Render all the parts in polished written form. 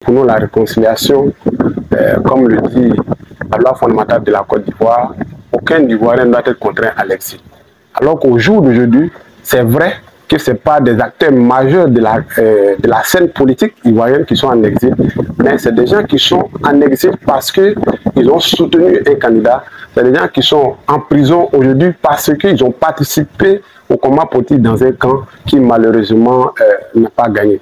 Pour nous, la réconciliation, comme le dit la loi fondamentale de la Côte d'Ivoire, aucun Ivoirien ne doit être contraint à l'exil. Alors qu'au jour d'aujourd'hui, c'est vrai que ce n'est pas des acteurs majeurs de la scène politique ivoirienne qui sont en exil, mais c'est des gens qui sont en exil parce qu'ils ont soutenu un candidat. C'est des gens qui sont en prison aujourd'hui parce qu'ils ont participé au combat politique dans un camp qui malheureusement n'a pas gagné.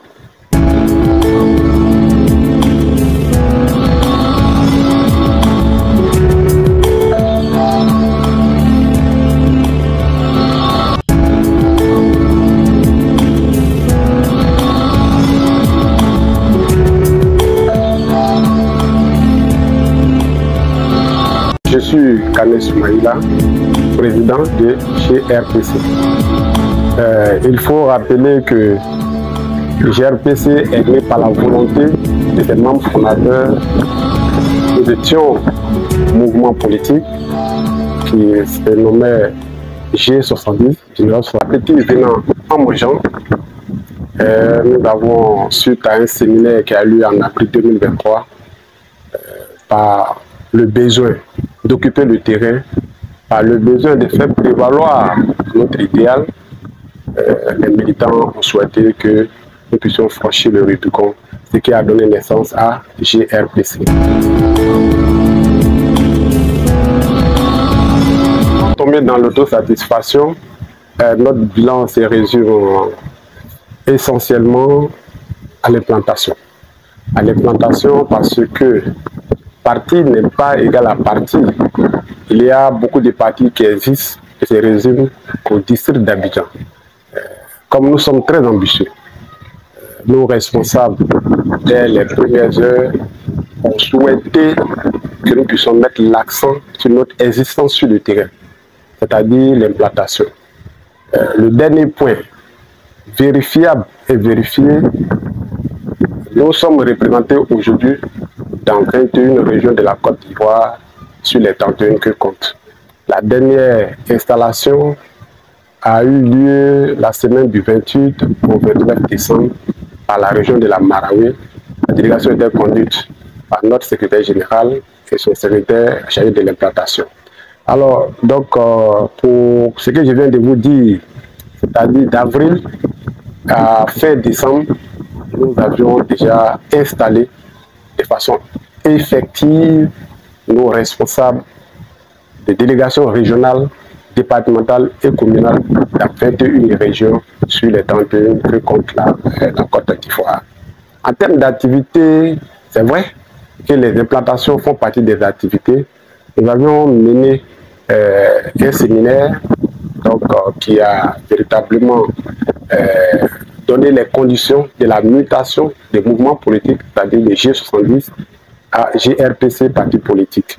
Je suis Kane Soumaïla, président de GRPC. Il faut rappeler que GRPC est né par la volonté de ses membres fondateurs. Nous étions mouvement politique qui se nommait G70, petit venant en Mojan. Nous avons, suite à un séminaire qui a eu lieu en avril 2023, par le besoin d'occuper le terrain, par le besoin de faire prévaloir notre idéal, les militants ont souhaité que nous puissions franchir le Rubicon, ce qui a donné naissance à GRPC. Tombé dans l'autosatisfaction, notre bilan se résume essentiellement à l'implantation. À l'implantation parce que parti n'est pas égal à parti. Il y a beaucoup de partis qui existent et se résument au district d'Abidjan. Comme nous sommes très ambitieux, nos responsables, dès les premières heures, ont souhaité que nous puissions mettre l'accent sur notre existence sur le terrain, c'est-à-dire l'implantation. Le dernier point, vérifiable et vérifié, nous sommes représentés aujourd'hui dans 21 régions de la Côte d'Ivoire sur les 31 que compte. La dernière installation a eu lieu la semaine du 28 au 29 décembre par la région de la Marawi. La délégation était conduite par notre secrétaire général et son secrétaire chargé de l'implantation. Alors, donc, pour ce que je viens de vous dire, c'est-à-dire d'avril à fin décembre, nous avions déjà installé de façon effective nos responsables des délégations régionales, départementales et communales dans 21 régions sur les 31 que compte la Côte d'Ivoire. En termes d'activités, c'est vrai que les implantations font partie des activités. Nous avions mené un séminaire donc, qui a véritablement donné les conditions de la mutation des mouvements politiques, c'est-à-dire les G70 à GRPC, parti politique,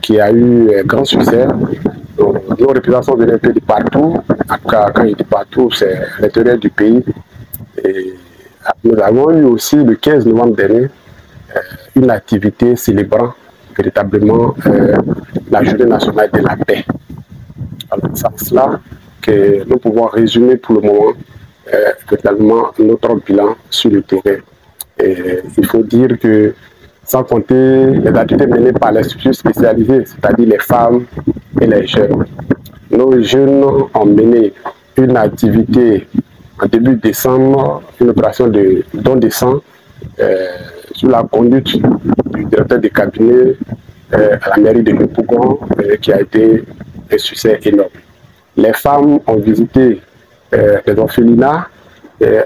qui a eu grand succès. Donc, nos représentants venaient un peu de partout. Quand je dis partout, c'est l'intérieur du pays. Et nous avons eu aussi le 15 novembre dernier une activité célébrant véritablement la journée nationale de la paix. Alors, c'est cela que nous pouvons résumer pour le moment véritablement notre bilan sur le terrain. Et il faut dire que, sans compter les activités menées par les structures spécialisées, c'est-à-dire les femmes et les jeunes. Nos jeunes ont mené une activité en début décembre, une opération de don de sang sous la conduite du directeur de cabinet à la mairie de Nupougon, qui a été un succès énorme. Les femmes ont visité les orphelinats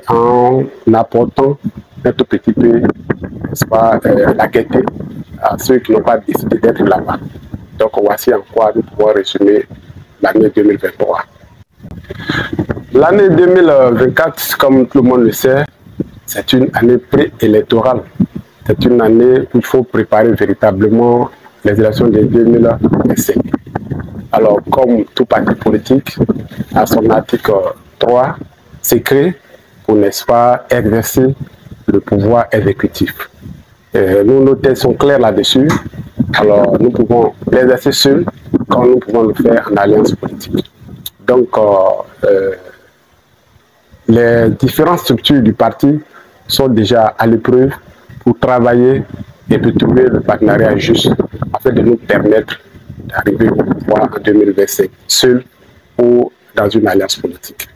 en apportant un tout petit peu, n'est-ce pas, la gaieté à ceux qui n'ont pas décidé d'être là-bas. Donc voici en quoi nous pouvons résumer l'année 2023. L'année 2024, comme tout le monde le sait, c'est une année préélectorale. C'est une année où il faut préparer véritablement les élections de 2025. Alors, comme tout parti politique, à son article 3, c'est créé pour, n'est-ce pas, exercer le pouvoir exécutif. Nous, nos thèses sont claires là-dessus. Alors, nous pouvons l'exercer seuls quand nous pouvons le faire en alliance politique. Donc, les différentes structures du parti sont déjà à l'épreuve pour travailler et puis trouver le partenariat juste afin de nous permettre d'arriver au pouvoir en 2025, seul ou dans une alliance politique.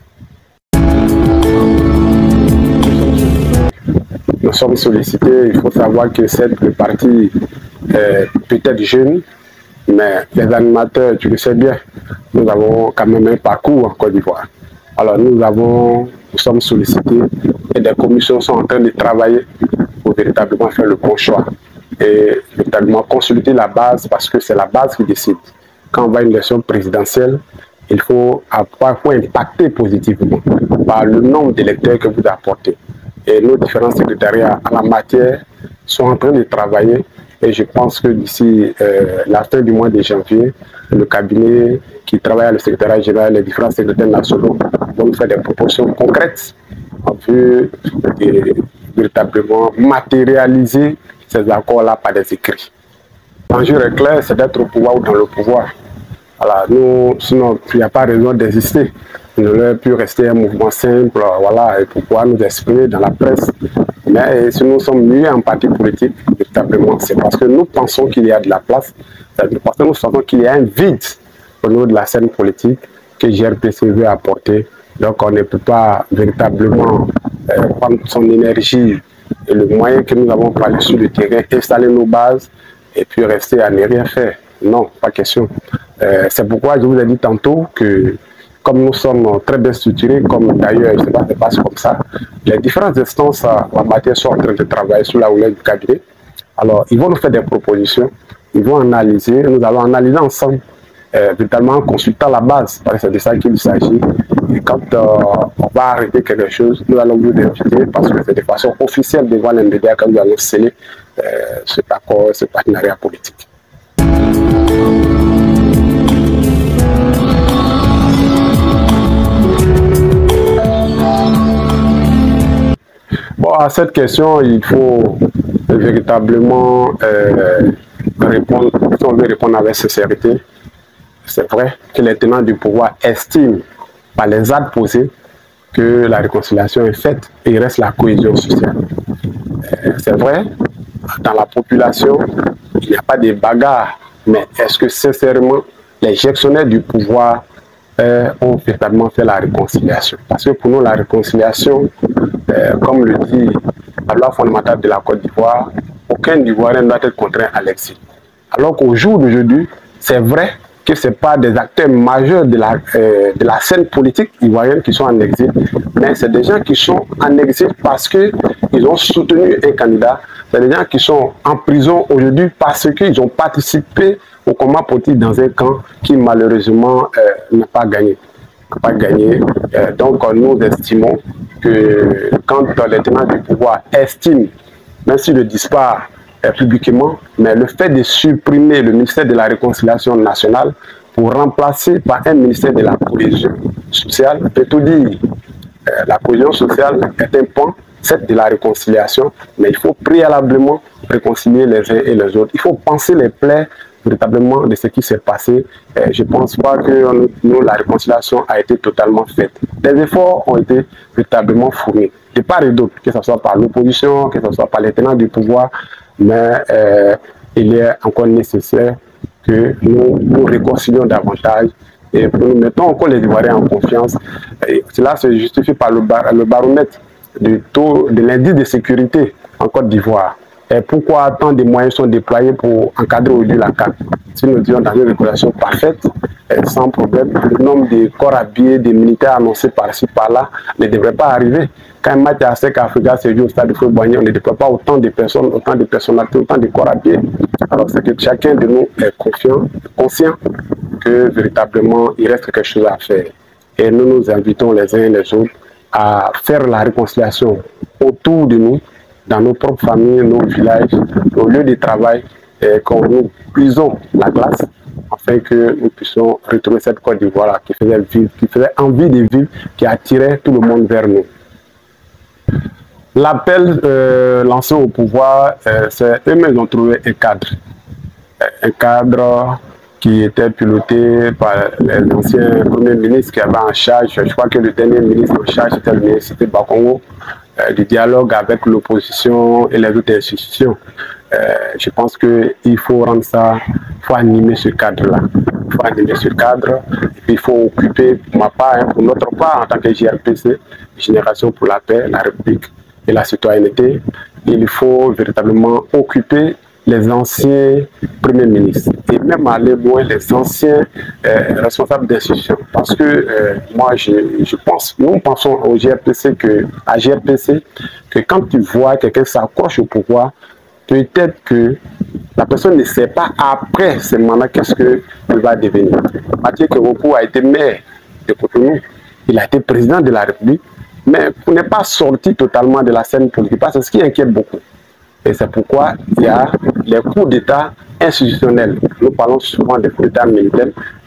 Nous sommes sollicités, il faut savoir que le parti est peut-être jeune, mais les animateurs, tu le sais bien, nous avons quand même un parcours en Côte d'Ivoire. Alors nous sommes sollicités et des commissions sont en train de travailler pour véritablement faire le bon choix et véritablement consulter la base parce que c'est la base qui décide. Quand on va à une élection présidentielle, il faut impacter positivement par le nombre d'électeurs que vous apportez. Et nos différents secrétariats en la matière sont en train de travailler et je pense que d'ici la fin du mois de janvier, le cabinet qui travaille à le secrétariat général, les différents secrétaires nationaux vont nous faire des propositions concrètes en vue de véritablement matérialiser ces accords-là par des écrits. L'enjeu est clair, c'est d'être au pouvoir ou dans le pouvoir. Voilà, nous, sinon, il n'y a pas raison d'exister. Il aurait pu rester un mouvement simple, voilà, et pour pouvoir nous exprimer dans la presse. Mais si nous sommes mis en parti politique, véritablement, c'est parce que nous pensons qu'il y a de la place, c'est parce que nous pensons qu'il y a un vide au niveau de la scène politique que GRPC veut apporter. Donc on ne peut pas véritablement prendre son énergie et le moyen que nous avons pour aller sur le terrain, installer nos bases et puis rester à ne rien faire. Non, pas question. C'est pourquoi je vous ai dit tantôt que comme nous sommes très bien structurés, comme d'ailleurs, je ne sais pas, ça passe comme ça, les différentes instances en matière sont en train de travailler sous la houlette du cabinet. Alors, ils vont nous faire des propositions, ils vont analyser, nous allons analyser ensemble, véritablement en consultant la base, parce que c'est de ça qu'il s'agit. Et quand on va arrêter quelque chose, nous allons vous inviter, parce que c'est de façon officielle devant les médias que nous allons sceller cet accord, ce partenariat politique. Bon, à cette question, il faut véritablement répondre, si on veut répondre avec sincérité. C'est vrai que les tenants du pouvoir estiment, par les actes posés, que la réconciliation est faite et il reste la cohésion sociale. C'est vrai, dans la population, il n'y a pas de bagarre, mais est-ce que sincèrement, les gestionnaires du pouvoir ont véritablement fait la réconciliation? Parce que pour nous, la réconciliation, comme le dit la loi fondamentale de la Côte d'Ivoire, aucun Ivoirien ne doit être contraint à l'exil. Alors qu'au jour d'aujourd'hui, c'est vrai que ce n'est pas des acteurs majeurs de la scène politique ivoirienne qui sont en exil, mais c'est des gens qui sont en exil parce qu'ils ont soutenu un candidat. C'est des gens qui sont en prison aujourd'hui parce qu'ils ont participé au combat politique dans un camp qui malheureusement n'a pas gagné. Donc nous estimons que quand les tenants du pouvoir estiment, même s'ils ne le disent pas publiquement, mais le fait de supprimer le ministère de la Réconciliation nationale pour remplacer par un ministère de la cohésion sociale, on peut tout dire. La cohésion sociale est un point, c'est de la réconciliation, mais il faut préalablement réconcilier les uns et les autres. Il faut penser les plaies véritablement de ce qui s'est passé. Je ne pense pas que nous, la réconciliation a été totalement faite. Des efforts ont été véritablement fournis, de part et d'autre, que ce soit par l'opposition, que ce soit par les tenants du pouvoir, mais il est encore nécessaire que nous réconcilions davantage et que nous mettons encore les Ivoiriens en confiance. Et cela se justifie par le baromètre du taux de l'indice de sécurité en Côte d'Ivoire. Et pourquoi tant de moyens sont déployés pour encadrer aujourd'hui la CAN? Si nous disons dans une régulation parfaite, sans problème, le nombre de corps habillés, des militaires annoncés par-ci, par-là, ne devrait pas arriver. Quand un match à SEC Africa se joue au stade de Feu-Boigny, on ne déploie pas autant de personnes, autant de personnalités, autant de corps habillés. Alors c'est que chacun de nous est conscient que véritablement il reste quelque chose à faire. Et nous nous invitons les uns et les autres à faire la réconciliation autour de nous, dans nos propres familles, nos villages, nos lieux de travail, et quand nous puisons la glace, afin que nous puissions retrouver cette Côte d'Ivoire qui faisait envie de vivre, qui attirait tout le monde vers nous. L'appel lancé au pouvoir, c'est eux-mêmes ont trouvé un cadre qui était piloté par les anciens premiers ministres qui avaient en charge. Je crois que le dernier ministre en charge était le ministre Bakongo. du dialogue avec l'opposition et les autres institutions. Je pense qu'il faut rendre ça, il faut animer ce cadre-là. Il faut animer ce cadre, et puis il faut occuper, pour ma part, pour notre part, en tant que JRPC, Génération pour la paix, la République et la citoyenneté, il faut véritablement occuper les anciens premiers ministres et même aller loin les anciens responsables d'institutions. Parce que moi, je pense, nous pensons au GRPC à GRPC que quand tu vois quelqu'un s'accroche au pouvoir, peut-être que la personne ne sait pas après ce mandat qu'est-ce qu'il va devenir. Mathieu Kérokou a été maire de Cotonou, il a été président de la République, mais il n'est pas sorti totalement de la scène politique. C'est ce qui inquiète beaucoup. Et c'est pourquoi il y a les coups d'État institutionnels. Nous parlons souvent des coups d'État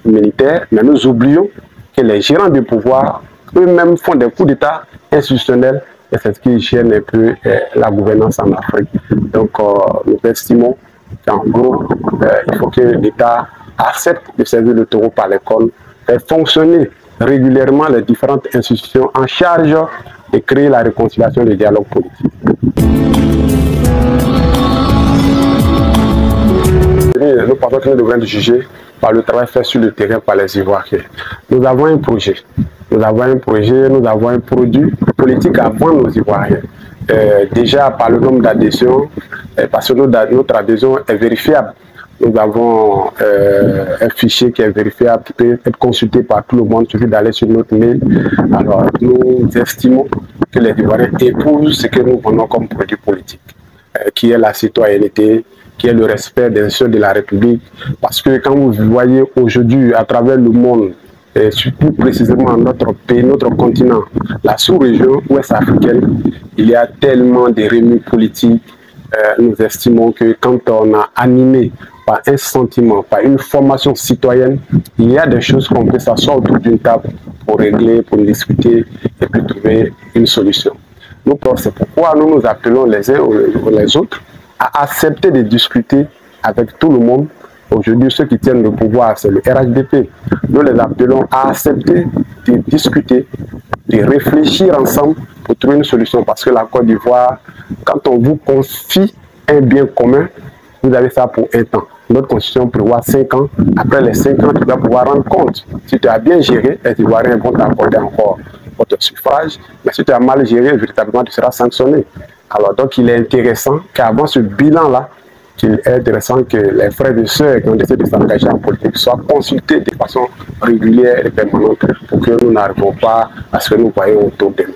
militaires, mais nous oublions que les gérants du pouvoir eux-mêmes font des coups d'État institutionnels et c'est ce qui gêne un peu la gouvernance en Afrique. Donc nous estimons qu'en gros, il faut que l'État accepte de servir le taureau par les cornes, faire fonctionner régulièrement les différentes institutions en charge de créer la réconciliation et le dialogue politique. Nous pensons que nous devons être jugés par le travail fait sur le terrain par les Ivoiriens. Nous avons un projet, nous avons un produit politique avant nos Ivoiriens. Déjà par le nombre d'adhésions, parce que notre adhésion est vérifiable. Nous avons un fichier qui est vérifiable, qui peut être consulté par tout le monde, il suffit d'aller sur notre mail. Alors nous estimons que les Ivoiriens épousent ce que nous prenons comme produit politique, qui est la citoyenneté, qui est le respect des institutions de la République. Parce que quand vous voyez aujourd'hui à travers le monde, et surtout précisément notre pays, notre continent, la sous-région ouest-africaine, il y a tellement de remue politiques. Nous estimons que quand on a animé par un sentiment, par une formation citoyenne, il y a des choses qu'on peut s'asseoir autour d'une table pour régler, pour discuter et puis trouver une solution. C'est pourquoi nous nous appelons les uns ou les autres à accepter de discuter avec tout le monde. Aujourd'hui, ceux qui tiennent le pouvoir, c'est le RHDP. Nous les appelons à accepter de discuter, de réfléchir ensemble pour trouver une solution. Parce que la Côte d'Ivoire, quand on vous confie un bien commun, vous avez ça pour un temps. Notre constitution prévoit 5 ans. Après les 5 ans, tu dois pouvoir rendre compte. Si tu as bien géré, les Ivoiriens vont t'accorder encore votre suffrage. Mais si tu as mal géré, véritablement, tu seras sanctionné. Alors, donc, il est intéressant qu'avant ce bilan-là, qu'il est intéressant que les frères et sœurs qui ont décidé de s'engager en politique soient consultés de façon régulière et permanente pour que nous n'arrivons pas à ce que nous voyons autour de nous.